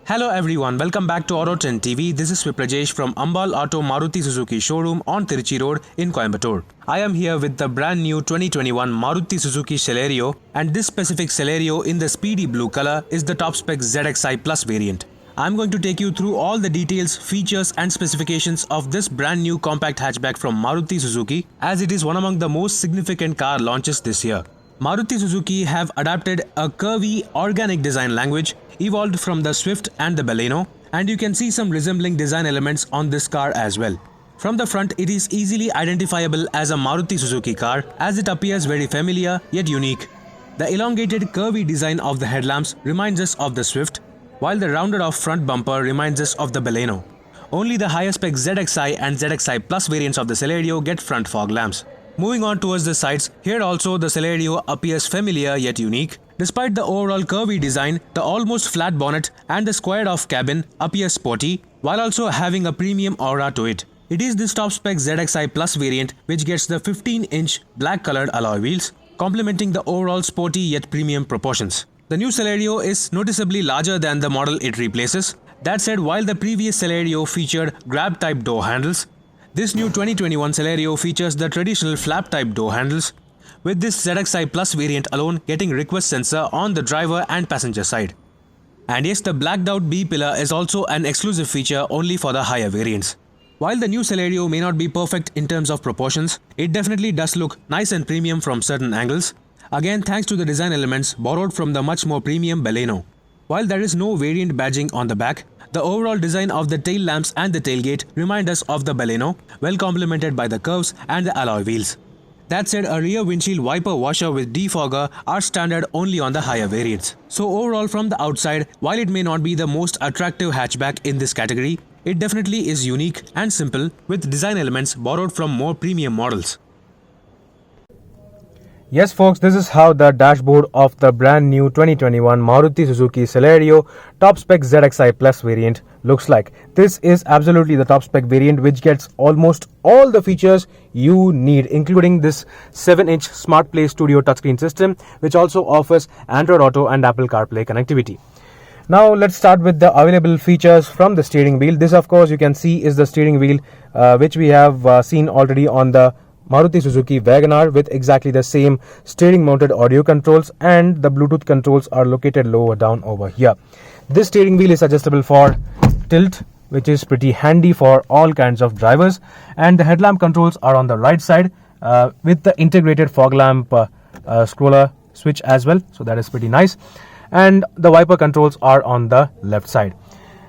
Hello everyone, welcome back to Auto10 TV. This is Viprajesh from Ambal Auto Maruti Suzuki showroom on Tiruchi Road in Coimbatore. I am here with the brand new 2021 Maruti Suzuki Celerio, and this specific Celerio in the speedy blue color is the top spec ZXi Plus variant. I'm going to take you through all the details, features and specifications of this brand new compact hatchback from Maruti Suzuki, as it is one among the most significant car launches this year. Maruti Suzuki have adapted a curvy, organic design language evolved from the Swift and the Baleno, and you can see some resembling design elements on this car as well. From the front, it is easily identifiable as a Maruti Suzuki car, as it appears very familiar yet unique. The elongated curvy design of the headlamps reminds us of the Swift, while the rounded off front bumper reminds us of the Baleno. Only the higher spec ZXi and ZXi Plus variants of the Celerio get front fog lamps. Moving on towards the sides, here also the Celerio appears familiar yet unique. Despite the overall curvy design, the almost flat bonnet and the squared off cabin appear sporty, while also having a premium aura to it. It is this top spec ZXi Plus variant which gets the 15-inch black colored alloy wheels, complementing the overall sporty yet premium proportions. The new Celerio is noticeably larger than the model it replaces. That said, while the previous Celerio featured grab type door handles, this new 2021 Celerio features the traditional flap type door handles, with this ZXi Plus variant alone getting request sensor on the driver and passenger side. And yes, the blacked out B pillar is also an exclusive feature only for the higher variants. While the new Celerio may not be perfect in terms of proportions, it definitely does look nice and premium from certain angles, again thanks to the design elements borrowed from the much more premium Baleno. While there is no variant badging on the back, the overall design of the tail lamps and the tailgate remind us of the Baleno, well complemented by the curves and the alloy wheels. That said, a rear windshield wiper washer with defogger are standard only on the higher variants. So overall from the outside, while it may not be the most attractive hatchback in this category, it definitely is unique and simple with design elements borrowed from more premium models. Yes folks, this is how the dashboard of the brand new 2021 Maruti Suzuki Celerio top spec ZXi Plus variant looks like. This is absolutely the top spec variant which gets almost all the features you need, including this 7-inch Smart Play Studio touchscreen system which also offers Android Auto and Apple CarPlay connectivity. Now let's start with the available features from the steering wheel. This of course you can see is the steering wheel which we have seen already on the Maruti Suzuki WagonR with exactly the same steering mounted audio controls, and the Bluetooth controls are located lower down over here. This steering wheel is adjustable for tilt, which is pretty handy for all kinds of drivers, and the headlamp controls are on the right side with the integrated fog lamp scroller switch as well, so that is pretty nice, and the wiper controls are on the left side.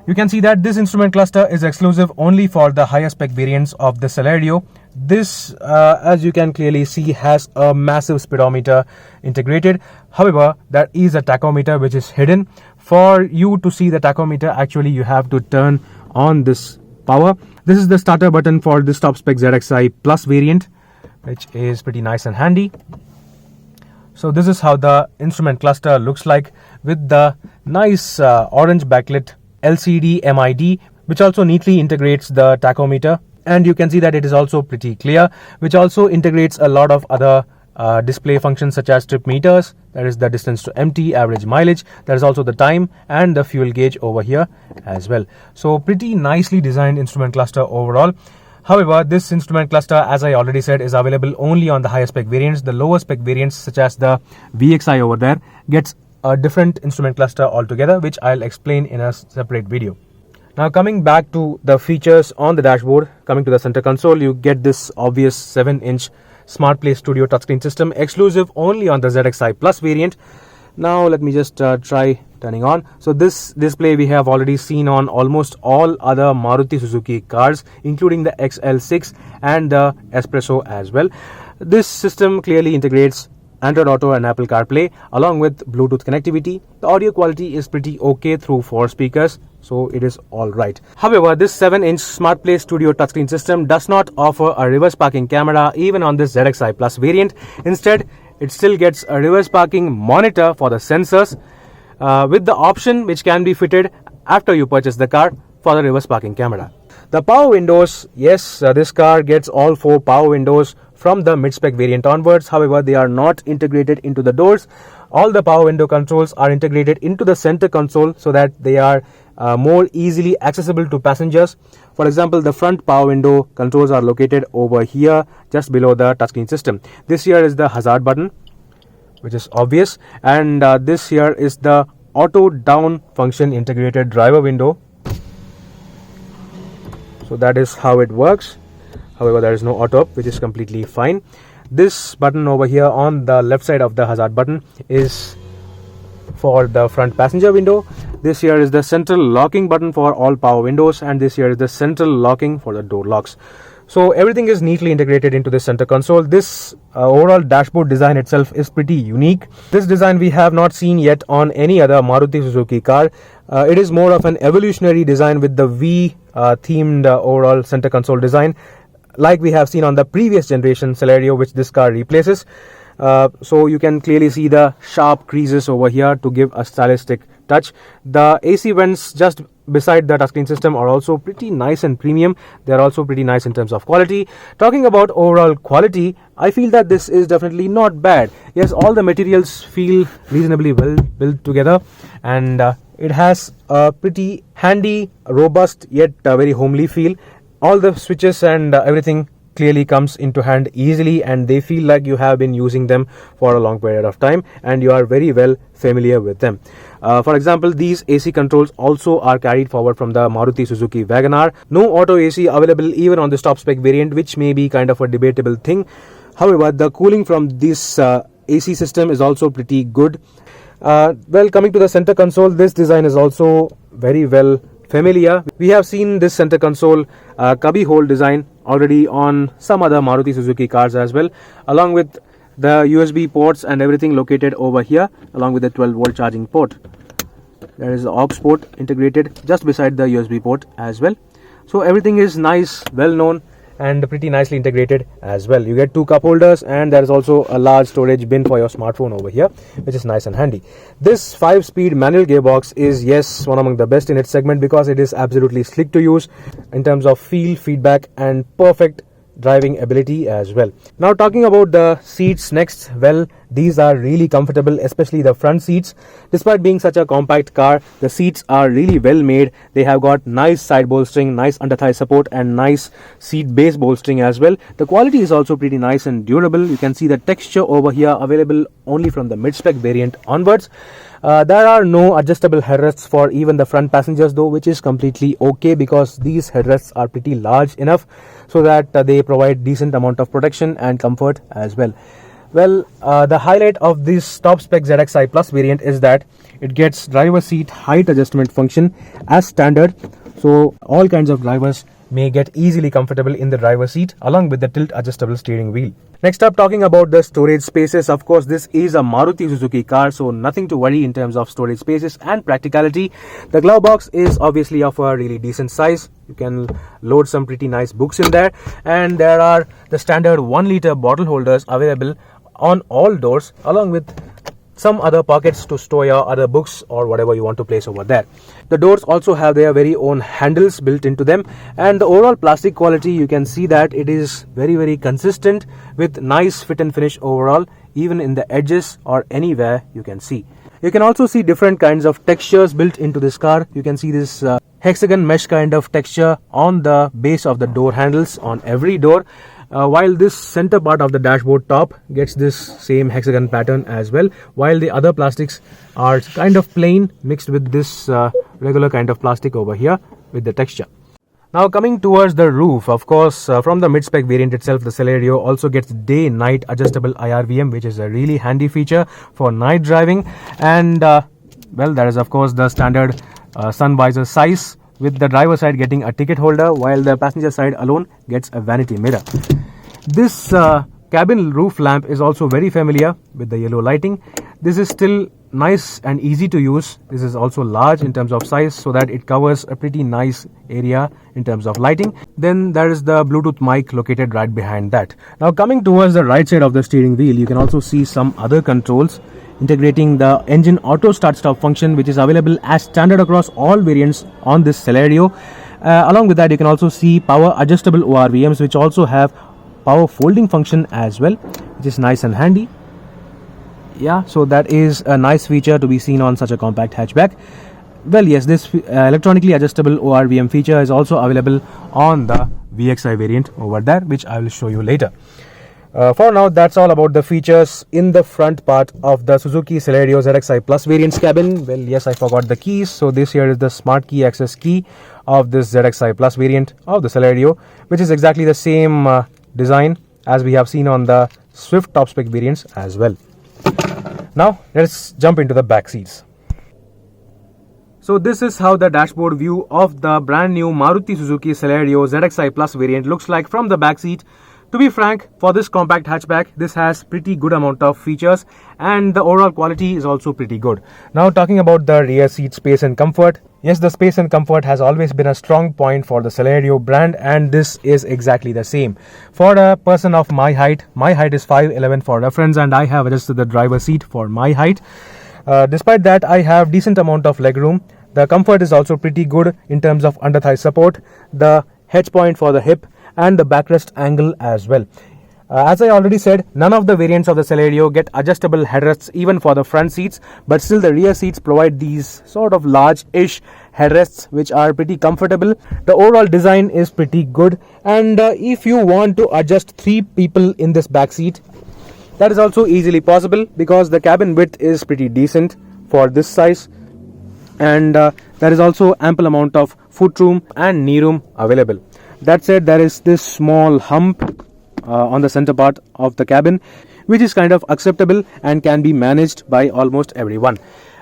You can see that this instrument cluster is exclusive only for the higher spec variants of the Celerio. This, as you can clearly see, has a massive speedometer integrated. However, there is a tachometer which is hidden. For you to see the tachometer, actually you have to turn on this power. This is the starter button for this top spec ZXi Plus variant, which is pretty nice and handy. So this is how the instrument cluster looks like with the nice orange backlit LCD MID, which also neatly integrates the tachometer, and you can see that it is also pretty clear, which also integrates a lot of other display functions such as trip meters, that is the distance to empty, average mileage, there is also the time and the fuel gauge over here as well. So pretty nicely designed instrument cluster overall. However, this instrument cluster, as I already said, is available only on the higher spec variants. The lower spec variants such as the VXi over there gets a different instrument cluster altogether, which I'll explain in a separate video. Now coming back to the features on the dashboard, coming to the center console, you get this obvious 7-inch Smart Play Studio touchscreen system exclusive only on the ZXi Plus variant. Now let me just try turning on. So this display we have already seen on almost all other Maruti Suzuki cars, including the XL6 and the Espresso as well. This system clearly integrates Android Auto and Apple CarPlay along with Bluetooth connectivity. The audio quality is pretty okay through 4 speakers, so it is alright. However, this 7-inch Smart Play Studio touchscreen system does not offer a reverse parking camera even on this ZXi Plus variant. Instead, it still gets a reverse parking monitor for the sensors with the option which can be fitted after you purchase the car for the reverse parking camera. The power windows, yes, this car gets all 4 power windows from the mid-spec variant onwards. However, they are not integrated into the doors. All the power window controls are integrated into the center console so that they are more easily accessible to passengers. For example, the front power window controls are located over here just below the touchscreen system. This here is the hazard button, which is obvious, and this here is the auto down function integrated driver window. So that is how it works. However, there is no auto up, which is completely fine. This button over here on the left side of the hazard button is for the front passenger window. This here is the central locking button for all power windows, and this here is the central locking for the door locks. So everything is neatly integrated into the center console. This overall dashboard design itself is pretty unique. This design we have not seen yet on any other Maruti Suzuki car. It is more of an evolutionary design with the V themed overall center console design, like we have seen on the previous generation Celerio, which this car replaces. So you can clearly see the sharp creases over here to give a stylistic touch. The AC vents just beside the touchscreen system are also pretty nice and premium. They are also pretty nice in terms of quality. Talking about overall quality, I feel that this is definitely not bad. Yes, all the materials feel reasonably well built together, and it has a pretty handy, robust yet very homely feel. All the switches and everything clearly comes into hand easily, and they feel like you have been using them for a long period of time and you are very well familiar with them. For example, these AC controls also are carried forward from the Maruti Suzuki WagonR. No auto AC available even on this top spec variant, which may be kind of a debatable thing. However, the cooling from this AC system is also pretty good. Well, coming to the center console, this design is also very well familiar. We have seen this center console cubby hole design already on some other Maruti Suzuki cars as well, along with the USB ports and everything located over here, along with the 12-volt charging port. There is the aux port integrated just beside the USB port as well. So everything is nice, well known, and pretty nicely integrated as well. You get two cup holders, and there is also a large storage bin for your smartphone over here, which is nice and handy. This 5-speed manual gearbox is, yes, one among the best in its segment because it is absolutely slick to use in terms of feel, feedback, and perfect driving ability as well. Now talking about the seats next, well, these are really comfortable, especially the front seats. Despite being such a compact car, the seats are really well made. They have got nice side bolstering, nice under thigh support, and nice seat base bolstering as well. The quality is also pretty nice and durable. You can see the texture over here available only from the mid-spec variant onwards. There are no adjustable headrests for even the front passengers though, which is completely okay because these headrests are pretty large enough so that they provide decent amount of protection and comfort as well. Well, the highlight of this top spec ZXi Plus variant is that it gets driver seat height adjustment function as standard, so all kinds of drivers may get easily comfortable in the driver's seat along with the tilt adjustable steering wheel. Next up, talking about the storage spaces. Of course, this is a Maruti Suzuki car, so nothing to worry in terms of storage spaces and practicality. The glove box is obviously of a really decent size. You can load some pretty nice books in there, and there are the standard 1-liter bottle holders available on all doors, along with some other pockets to store your other books or whatever you want to place over there. The doors also have their very own handles built into them, and the overall plastic quality, you can see that it is very consistent with nice fit and finish overall, even in the edges or anywhere you can see. You can also see different kinds of textures built into this car. You can see this hexagon mesh kind of texture on the base of the door handles on every door, while this center part of the dashboard top gets this same hexagon pattern as well, while the other plastics are kind of plain mixed with this regular kind of plastic over here with the texture. Now coming towards the roof, of course, from the mid-spec variant itself, the Celerio also gets day-night adjustable IRVM, which is a really handy feature for night driving. And well, there is of course the standard sun visor size, with the driver side getting a ticket holder while the passenger side alone gets a vanity mirror. This cabin roof lamp is also very familiar with the yellow lighting. This is still nice and easy to use. This is also large in terms of size, so that it covers a pretty nice area in terms of lighting. Then there is the Bluetooth mic located right behind that. Now coming towards the right side of the steering wheel, you can also see some other controls integrating the engine auto start stop function, which is available as standard across all variants on this Celerio. Along with that, you can also see power adjustable ORVMs, which also have power folding function as well, which is nice and handy. Yeah, so that is a nice feature to be seen on such a compact hatchback. Well, yes, this electronically adjustable ORVM feature is also available on the VXI variant over there, which I will show you later. For now, that's all about the features in the front part of the Suzuki Celerio ZXi Plus variants cabin. Well, yes, I forgot the keys. So this here is the smart key access key of this ZXi Plus variant of the Celerio, which is exactly the same design as we have seen on the Swift top spec variants as well. Now, let's jump into the back seats. So this is how the dashboard view of the brand new Maruti Suzuki Celerio ZXi Plus variant looks like from the back seat. To be frank, for this compact hatchback, this has pretty good amount of features and the overall quality is also pretty good. Now talking about the rear seat space and comfort. Yes, the space and comfort has always been a strong point for the Celerio brand, and this is exactly the same. For a person of my height is 5'11" for reference, and I have adjusted the driver seat for my height. Despite that, I have decent amount of legroom. The comfort is also pretty good in terms of under thigh support, the hedge point for the hip, and the backrest angle as well. As I already said, none of the variants of the Celerio get adjustable headrests even for the front seats, but still the rear seats provide these sort of large-ish headrests which are pretty comfortable. The overall design is pretty good, and if you want to adjust 3 people in this back seat, that is also easily possible because the cabin width is pretty decent for this size, and there is also ample amount of footroom and knee room available. That said, there is this small hump on the center part of the cabin, which is kind of acceptable and can be managed by almost everyone.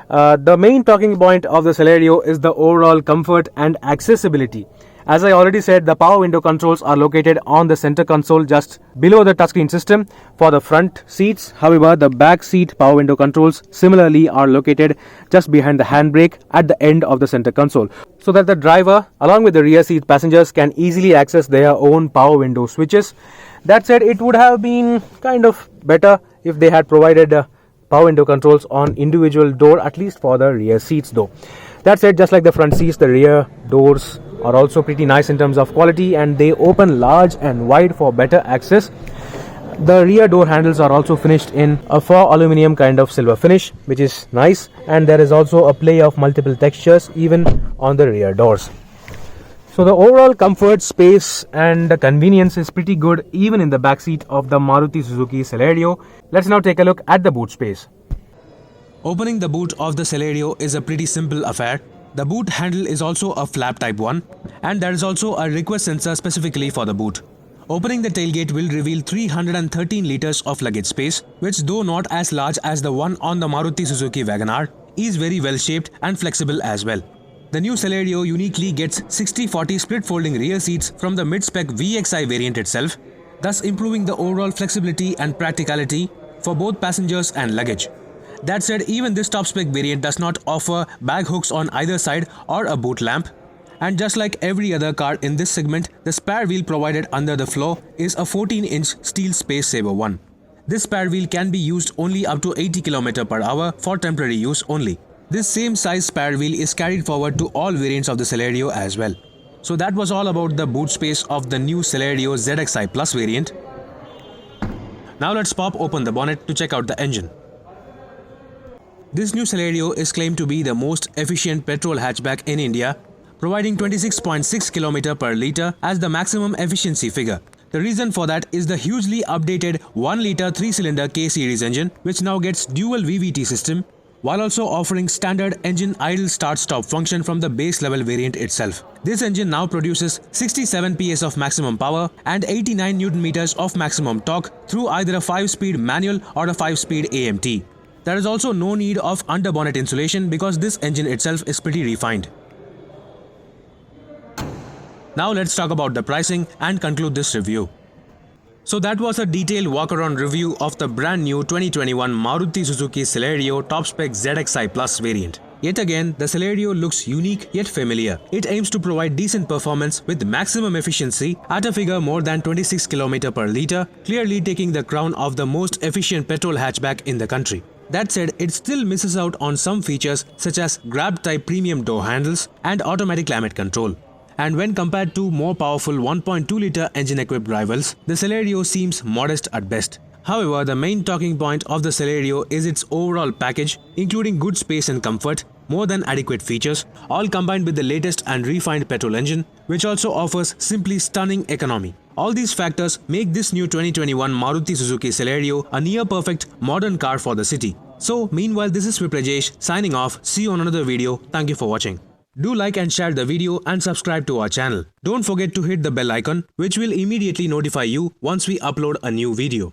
The main talking point of the Celerio is the overall comfort and accessibility. As I already said, the power window controls are located on the center console just below the touchscreen system for the front seats. However, the back seat power window controls similarly are located just behind the handbrake at the end of the center console, so that the driver along with the rear seat passengers can easily access their own power window switches. That said, it would have been kind of better if they had provided power window controls on individual door, at least for the rear seats though. That said, just like the front seats, the rear doors are also pretty nice in terms of quality, and they open large and wide for better access. The rear door handles are also finished in a faux aluminum kind of silver finish, which is nice, and there is also a play of multiple textures even on the rear doors. So the overall comfort, space and convenience is pretty good even in the backseat of the Maruti Suzuki Celerio. Let's now take a look at the boot space. Opening the boot of the Celerio is a pretty simple affair. The boot handle is also a flap type one, and there is also a request sensor specifically for the boot. Opening the tailgate will reveal 313 liters of luggage space, which though not as large as the one on the Maruti Suzuki WagonR, is very well shaped and flexible as well. The new Celerio uniquely gets 60-40 split folding rear seats from the mid-spec VXI variant itself, thus improving the overall flexibility and practicality for both passengers and luggage. That said, even this top spec variant does not offer bag hooks on either side or a boot lamp. And just like every other car in this segment, the spare wheel provided under the floor is a 14-inch steel Space Saver 1. This spare wheel can be used only up to 80 km per hour for temporary use only. This same size spare wheel is carried forward to all variants of the Celerio as well. So that was all about the boot space of the new Celerio ZXi Plus variant. Now let's pop open the bonnet to check out the engine. This new Celerio is claimed to be the most efficient petrol hatchback in India, providing 26.6 km per litre as the maximum efficiency figure. The reason for that is the hugely updated 1-litre 3-cylinder K-series engine, which now gets dual VVT system, while also offering standard engine idle start-stop function from the base level variant itself. This engine now produces 67 PS of maximum power and 89 Nm of maximum torque through either a 5-speed manual or a 5-speed AMT. There is also no need of underbonnet insulation because this engine itself is pretty refined. Now let's talk about the pricing and conclude this review. So that was a detailed walk-around review of the brand new 2021 Maruti Suzuki Celerio Top Spec ZXi Plus variant. Yet again, the Celerio looks unique yet familiar. It aims to provide decent performance with maximum efficiency at a figure more than 26 km per litre, clearly taking the crown of the most efficient petrol hatchback in the country. That said, it still misses out on some features such as grab-type premium door handles and automatic climate control. And when compared to more powerful 1.2-litre engine-equipped rivals, the Celerio seems modest at best. However, the main talking point of the Celerio is its overall package, including good space and comfort, more than adequate features, all combined with the latest and refined petrol engine, which also offers simply stunning economy. All these factors make this new 2021 Maruti Suzuki Celerio a near-perfect modern car for the city. So, meanwhile, this is Viprajesh signing off. See you on another video. Thank you for watching. Do like and share the video and subscribe to our channel. Don't forget to hit the bell icon, which will immediately notify you once we upload a new video.